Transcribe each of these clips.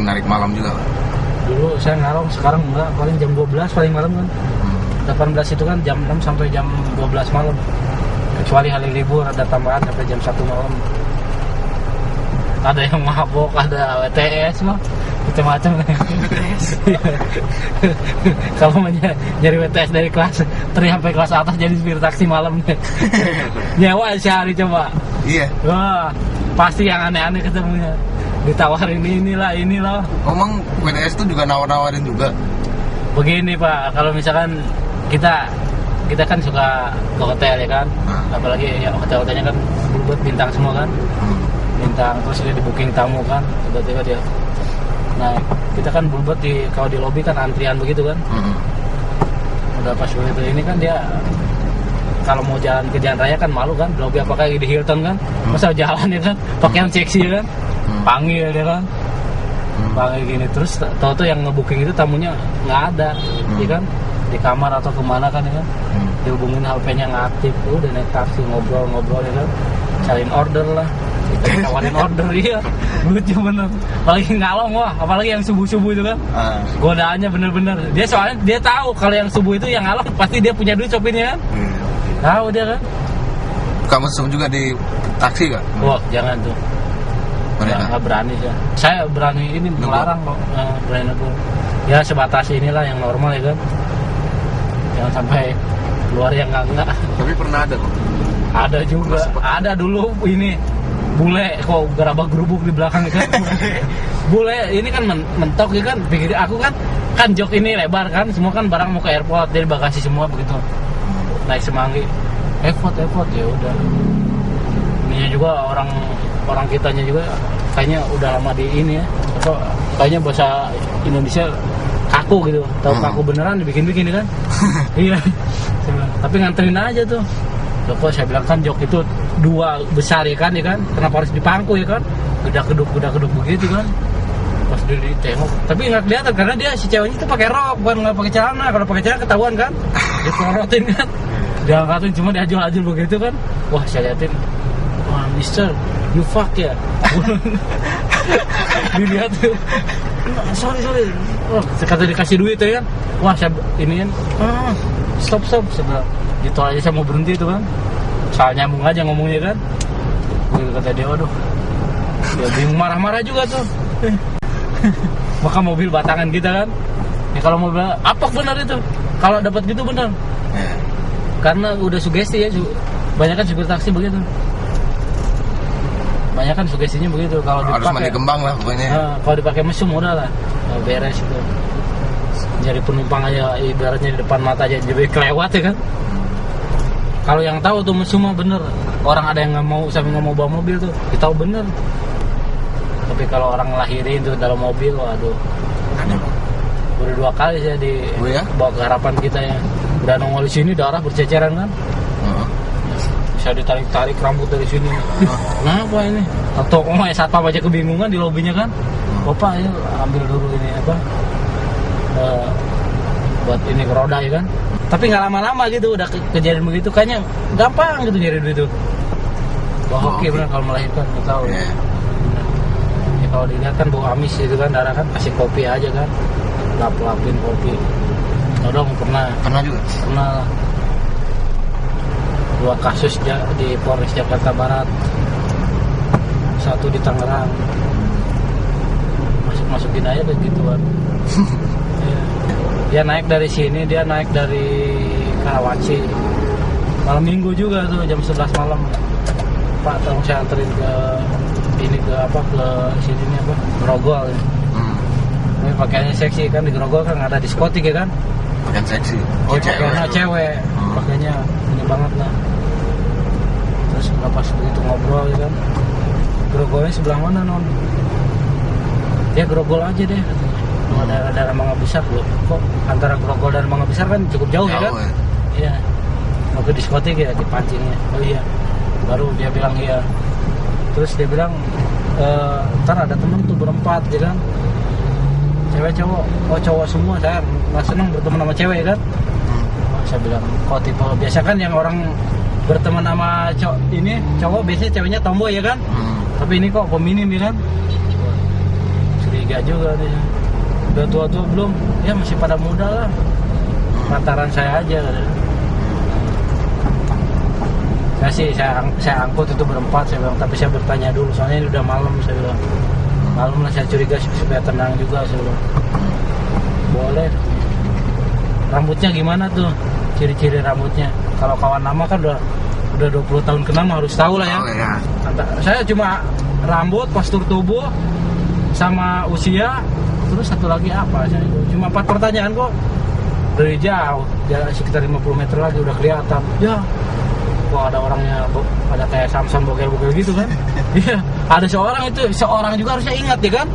narik malam juga? Dulu saya ngarong, sekarang enggak, paling jam 12 paling malam kan. 18 itu kan jam 6 sampai jam 12 malam. Kecuali hari libur ada tambahan sampai jam 1 malam. Ada yang mabok, ada WTS mah macam-macam. Kalau nyari WTS dari kelas 3 sampai kelas atas jadi supir taksi malam. Nyewa sehari coba. Iya. Wah, pasti yang aneh-aneh ketemunya. Ditawarin ini lah. Emang WTS itu juga nawar-nawarin juga? Begini Pak, kalau misalkan kita kan suka ke hotel ya kan, apalagi ya hotel-hotelnya kan buat bintang semua kan, bintang, terus dia di booking tamu kan, tiba-tiba dia. Nah kita kan bulbet kalau di lobi kan antrian begitu kan. Udah pas begitu ini kan dia kalau mau jalan ke jalan raya kan malu kan, lobi apakah di Hilton kan, masa jalan ya kan, pakaian seksi ya kan, panggil dia kan. Panggil gini terus tahu-tahu yang ngebooking itu tamunya nggak ada, ya kan, di kamar atau kemana kan ya kan, dihubungin HP-nya nggak aktif, udah naik taksi ngobrol ya kan, cariin order lah, kita tawarin order iya, lucu bener, apalagi ngalong wah, apalagi yang subuh itu kan, godaannya bener-bener, dia soalnya dia tahu kalau yang subuh itu yang ngalong pasti dia punya duit sopirnya kan, tahu dia kan. Kamu juga di taksi kan? Wah jangan tuh. Nggak berani ya. Saya berani ini melarang kok, berani negur. Ya sebatas inilah yang normal ya kan. Jangan sampai keluar yang enggak. Tapi pernah ada kok? Ada juga. Ada dulu ini bule kok gerabak gerubuk di belakang kan. Bule ini kan mentok ya kan. Pikir aku kan jok ini lebar kan. Semua kan barang mau ke airport, jadi bagasi semua begitu. Naik semanggi. Airport ya udah. Ininya juga orang kitanya juga kayaknya udah lama di ini ya, kayaknya bahasa Indonesia kaku gitu, tahu kaku beneran dibikin kan. Iya, tapi nganterin aja tuh. Loh kok saya bilang kan jok itu 2 besar ya kan, kenapa harus dipangku ya kan, gedak geduk begitu kan. Pas dia ditengok, tapi nggak kelihatan karena dia si ceweknya itu pakai rok, bukan nggak pakai celana. Kalau pakai celana ketahuan kan, diporotin kan, diangkatin cuma diajul-ajul begitu kan. Wah saya liatin, wah Mister, you fuck ya. Dilihat tuh, sorry. Oh, kata dikasih duit ya kan. Wah saya ini kan, stop sebelah. Gitu aja saya mau berhenti itu kan. Soal nyambung aja ngomongnya kan. Kata dia, waduh. Dia bingung marah-marah juga tuh. Maka mobil batangan kita kan. Ya kalau mobil apa benar itu? Kalau dapat gitu benar. Karena udah sugesti ya. Banyak kan supir taksi begitu. Banyak kan sugestinya begitu. Kalau harus mandi kembang lah pokoknya. Kalau dipakai mesum udah lah, beres itu. Jadi penumpang aja ibaratnya di depan mata aja jadi kelewat ya kan. Kalau yang tahu tuh mesum mah bener. Orang ada yang nggak mau bawa mobil tuh, kita tahu bener. Tapi kalau orang ngelahirin tuh dalam mobil, waduh. Udah 2 kali saya bawa ke harapan kita ya. Udah nongol di sini darah berceceran kan. Saya ditarik rambut dari sini. Kenapa ini? Atau satpam aja kebingungan di lobinya kan. Bapak ya ambil dulu ini apa? Buat ini roda ya kan. Tapi nggak lama-lama gitu udah kejadian begitu, kayaknya gampang gitu nyari duit itu. Wah oke benar kalau melahirkan nggak tahu. Ya, kalau dilihat kan bau amis gitu kan, darah kan, kasih kopi aja kan, lap-lapin kopi. Dong pernah juga. Pernah lah. 2 kasus di Polres Jakarta Barat, 1 di Tangerang. Masukin aja begituan. Dia naik dari sini, dia naik dari Karawaci. Malam minggu juga tuh jam 11 malam. Pak, tolong saya anterin ke sini nih apa? Grogol. Ini pakaiannya seksi kan, di Grogol kan ada diskotik ya kan? Pakaian seksi. Oh, cewek. Pakaiannya ini banget lah. Terus pas begitu ngobrol ya kan, Grogolnya sebelah mana non? Dia Grogol aja deh. Daerah Mangga Besar loh. Kok antara Grogol dan Mangga Besar kan cukup jauh ya kan? Iya. Mau ke diskotik ya dipancingnya. Oh iya. Baru dia bilang iya. Terus dia bilang ntar ada temen tuh berempat ya kan. Cewek cowok. Oh cowok semua, saya nggak seneng berteman sama cewek kan. Saya bilang kok tipe biasa kan yang orang berteman sama cowok biasanya ceweknya tomboy ya kan. Tapi ini kok peminim ya kan. curiga juga dia. Udah tua-tua belum? Ya masih pada muda lah. Pantaran saya aja. Saya angkut itu berempat, saya bilang, tapi saya bertanya dulu, soalnya ini udah malam, saya bilang. Malam lah saya curiga supaya tenang juga, saya bilang. Boleh. Rambutnya gimana tuh? Ciri-ciri rambutnya. Kalau kawan lama kan udah 20 tahun kenal harus tahu lah ya. Oh, ya. Saya cuma rambut, postur tubuh, sama usia, terus satu lagi apa? Saya cuma 4 pertanyaan kok. Dari jauh, jarak sekitar 50 meter lagi udah kelihatan. Ya, kok ada orangnya, ada kayak Samson bogel-bogel gitu kan? Iya, ada seorang juga harusnya ingat ya kan?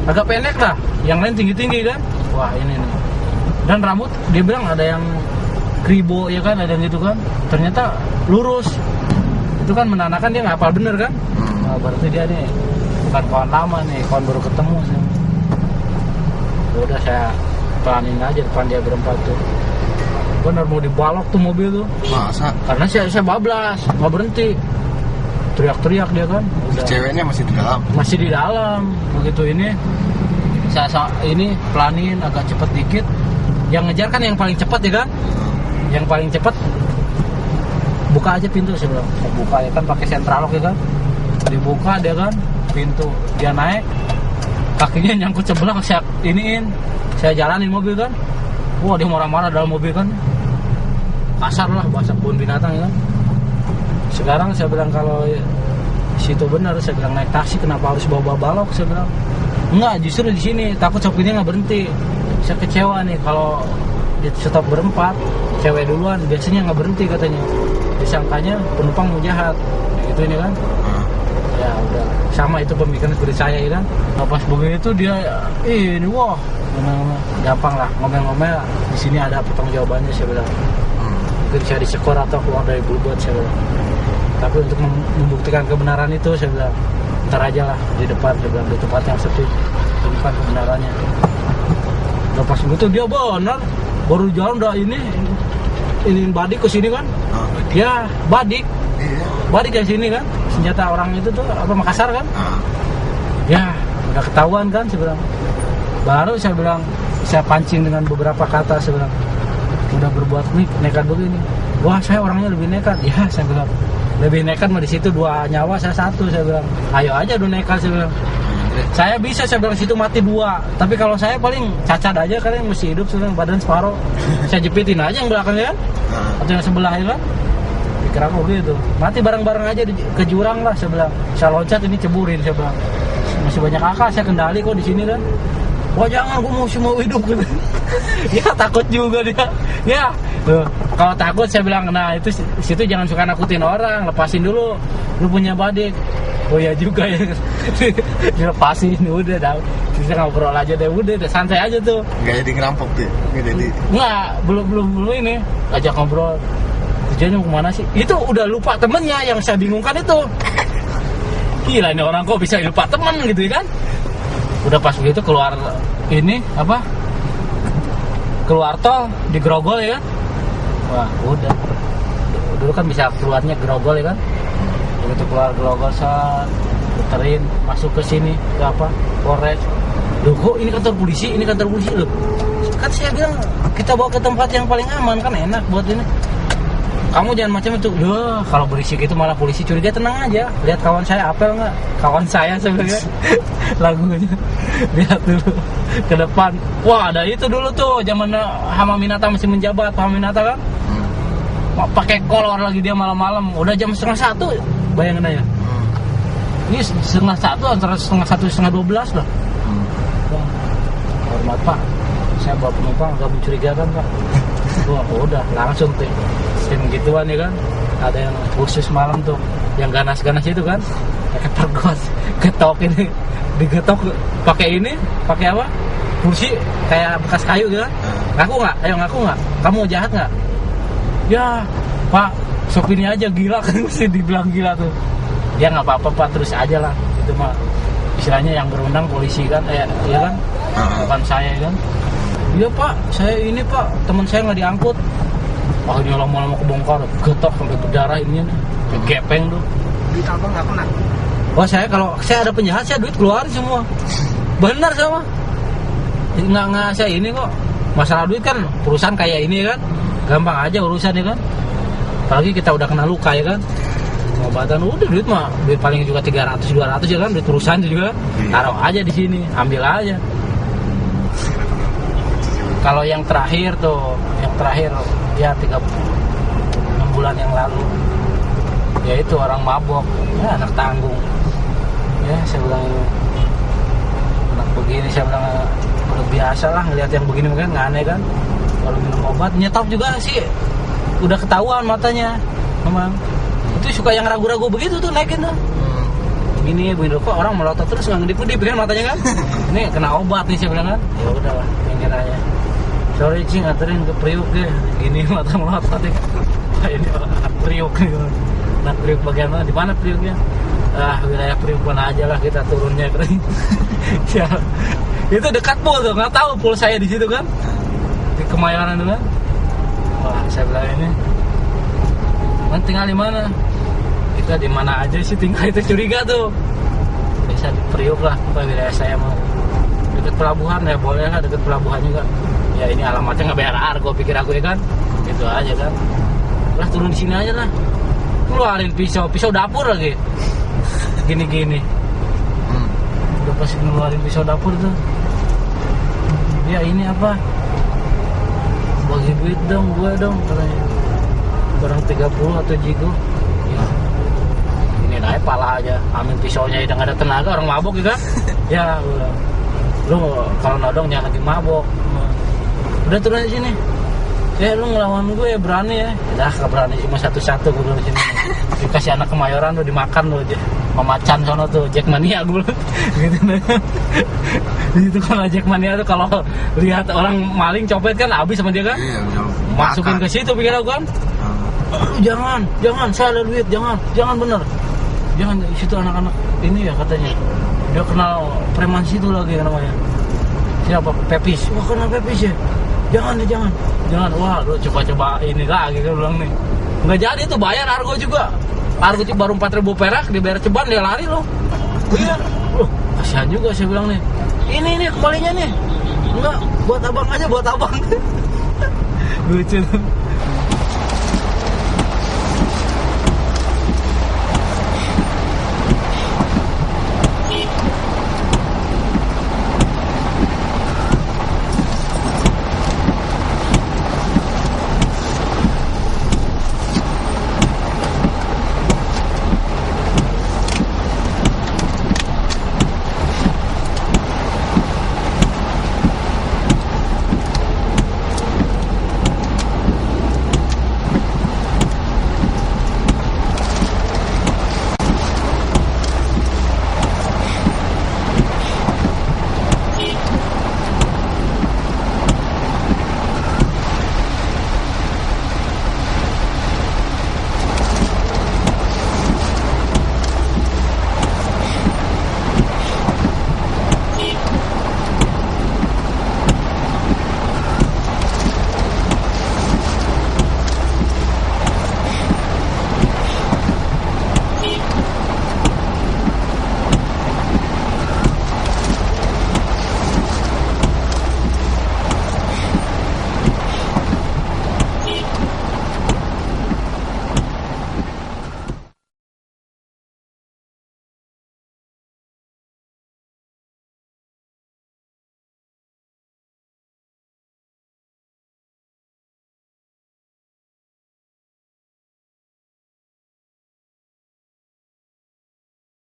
Agak pendek lah, yang lain tinggi-tinggi kan? Wah ini nih. Dan rambut dia bilang ada yang kribo ya kan, ada yang gitu kan? Ternyata lurus. Itu kan menandakan dia nggak hafal bener kan? Nah, berarti dia nih bukan kawan lama nih, kawan baru ketemu sih. Udah saya pelanin aja depan dia berempat tuh. Bener mau dibalok tuh mobil tuh. Masa? Karena saya bablas, nggak berhenti. Teriak-teriak dia kan. Udah. Ceweknya masih di dalam? Masih di dalam. Begitu ini, saya ini pelanin agak cepet dikit. Yang ngejar kan yang paling cepat ya kan? Yang paling cepat buka aja pintu, saya bilang. Saya buka ya kan pakai sentral lock ya kan? Dibuka dia kan pintu, dia naik, kakinya nyangkut sebelah, saya iniin, saya jalanin mobil kan. Wah dia marah-marah dalam mobil kan, kasar lah bahasa kebun binatang ya kan. Sekarang saya bilang kalau situ benar, saya bilang naik taksi kenapa harus bawa balok, saya bilang enggak, justru di sini takut sopirnya nggak berhenti. Saya kecewa nih kalau di stop berempat, cewek duluan biasanya nggak berhenti katanya, disangkanya penumpang mau jahat gitu ini kan. Ya udah sama itu pemikiran seperti saya ya kan. Nah, pas begitu dia ini wah gampang lah ngomel-ngomel, di sini ada pertanggung jawabannya, saya bilang. Mungkin saya disekor atau keluar dari Bluebird, saya bilang. Tapi untuk membuktikan kebenaran itu, saya bilang ntar aja lah di depan, saya bilang, di tempat yang sepi, temukan kebenarannya. Udah pas begitu dia benar, baru jalan udah ini badik ke sini kan. Ya badik ke sini kan, senjata orang itu tuh apa Makassar kan. Ya udah ketahuan kan, saya bilang. Baru saya bilang, saya pancing dengan beberapa kata, saya bilang udah berbuat nekat begini. Wah saya orangnya lebih nekat. Ya saya bilang lebih nekat mah di situ 2 nyawa, saya 1, saya bilang. Ayo aja udah nekat, saya bilang. Saya bisa, saya bilang situ mati 2. Tapi kalau saya paling cacat aja, kalian mesti hidup, saya bilang, badan separuh. Saya jepitin aja yang belakangnya kan, atau yang sebelah ya kan. Pikir aku gitu, mati bareng-bareng aja ke jurang lah, saya bilang. Saya loncat ini ceburin, saya bilang. Masih banyak akal, saya kendali kok di sini kan. Wah jangan, gue mau hidup gitu. Ya takut juga dia. Ya kalau takut saya bilang, nah itu situ jangan suka nakutin orang, lepasin dulu, lu punya badik. Oh ya juga ya. Dilepasin udah dah. Kita ngobrol aja deh, udah santai aja tuh. Nggak jadi ngerampok tuh? Nggak, belum ini. Ajak ngobrol. Tujuannya kemana sih? Itu udah lupa temennya, yang saya bingungkan itu. Gila ini orang kok bisa lupa teman gitu kan? Udah pas begitu keluar ini apa? Keluar tol di Grogol ya kan? Wah udah. Dulu kan bisa keluarnya Grogol ya kan? Begitu keluar Grogol saat puterin masuk ke sini ke apa? Polres. Loh kok ini kantor polisi loh. Kan saya bilang kita bawa ke tempat yang paling aman kan, enak buat ini. Kamu jangan macam itu. Loh, kalau berisik itu malah polisi curiga, tenang aja. Lihat kawan saya apel nggak? Kawan saya sebenarnya lagunya. Lihat dulu ke depan. Wah, ada itu dulu tuh zaman Hamaminata masih menjabat, Hamaminata kan. Pakai kolor lagi dia malam-malam. Udah jam 1:30, bayangin aja. Ini 1:30, antara 1:30 1:30 lah. Hormat Pak, saya bawa penumpang agak mencurigakan Pak. Wah udah langsung tuh tim gituan ya kan. Ada yang khusus malam tuh, yang ganas-ganas itu kan, pakai pergos, ketok ini, digetok pakai ini, pakai apa? Kursi kayak bekas kayu gitu kan. Ngaku nggak? Ayo ngaku nggak? Kamu jahat nggak? Ya Pak, sopirnya aja gila kan, mesti dibilang gila tuh. Ya nggak apa-apa Pak, terus aja lah. Itu mah istilahnya yang berundang polisi kan, ya kan, bukan saya kan. Iya Pak, saya ini Pak, teman saya nggak diangkut. Wah dia lama-lama kebongkar, getok sampai berdarah ininya, gepeng tuh. Duit abang nggak kena? Wah saya kalau saya ada penjahat, saya duit keluarin semua. Benar sama. Nggak saya ini kok. Masalah duit kan perusahaan kayak ini kan, gampang aja urusannya kan. Apalagi kita udah kena luka ya kan. Pengobatan udah duit mah, duit paling juga 300-200 ya kan, duit perusahaan juga. Taruh aja di sini, ambil aja. Kalau yang terakhir ya 6 bulan yang lalu, ya itu orang mabok, ya anak tanggung. Ya saya bilang anak begini, saya bilang udah biasa lah ngelihat yang begini kan, nggak aneh kan. Kalau minum obat nyetop juga sih, udah ketahuan matanya, memang. Itu suka yang ragu-ragu begitu tuh naikin tuh. Begini kok orang melotot terus nggak ngedip-ngedip kan matanya kan. Ini kena obat nih saya bilang kan. Ya udahlah, pinggir aja. Sorry cing, anterin ke Priuk deh. Gini mata melotot ya. Ini anak Priuk nih. Anak Priuk bagian mana? Di mana Priuknya? Wilayah Priuk mana aja lah kita turunnya kering. Ya, itu dekat pul tuh, nggak tahu pul saya di situ kan. Di Kemayoran itu kan. Wah, saya bilang ini. Man tinggal di mana? Kita di mana aja sih tinggal, itu curiga tuh. Bisa di Priuk lah, wilayah saya mau. Dekat pelabuhan ya boleh lah, dekat pelabuhan juga. Ya ini alamatnya nggak bayar argo, pikir aku ya kan. Itu aja kan. Lah turun di sini aja lah. Keluarin pisau dapur lagi. Gini-gini. Udah pasti ngeluarin pisau dapur tuh. Ya ini apa? Bagi duit dong, gue dong katanya. Barang 30 atau jigo. Ya. Ini naik pala aja. Amin pisaunya udah nggak ada tenaga, orang mabok juga. Ya, lu kalau nodong jangan lagi mabok. Udah turun di sini. Ya lu ngelawan gue ya berani ya. Dah gak berani, cuma satu-satu gue di sini. Dikasih anak Kemayoran lu dimakan lu aja. Memacan sono tuh Jackmania gue. Gitu nah. Itu kalau Jackmania tuh kalau lihat orang maling copet kan habis sama dia kan. Iya, masukin ke situ pikir aku kan. Jangan, saya ada duit, jangan bener. Jangan di situ anak-anak ini ya katanya. Dia kenal preman situ lagi namanya. Siapa? Pepis. Wah, kenal Pepis ya. Jangan. Wah, lu coba ini lagi kan bilang nih. Nggak jadi tuh bayar argo juga. Argo baru 4.000 perak, dibayar ceban dia lari loh. Iya. Kasihan juga saya bilang nih. Ini kembalinya nih. Enggak, buat abang aja, buat abang. Lucu tuh.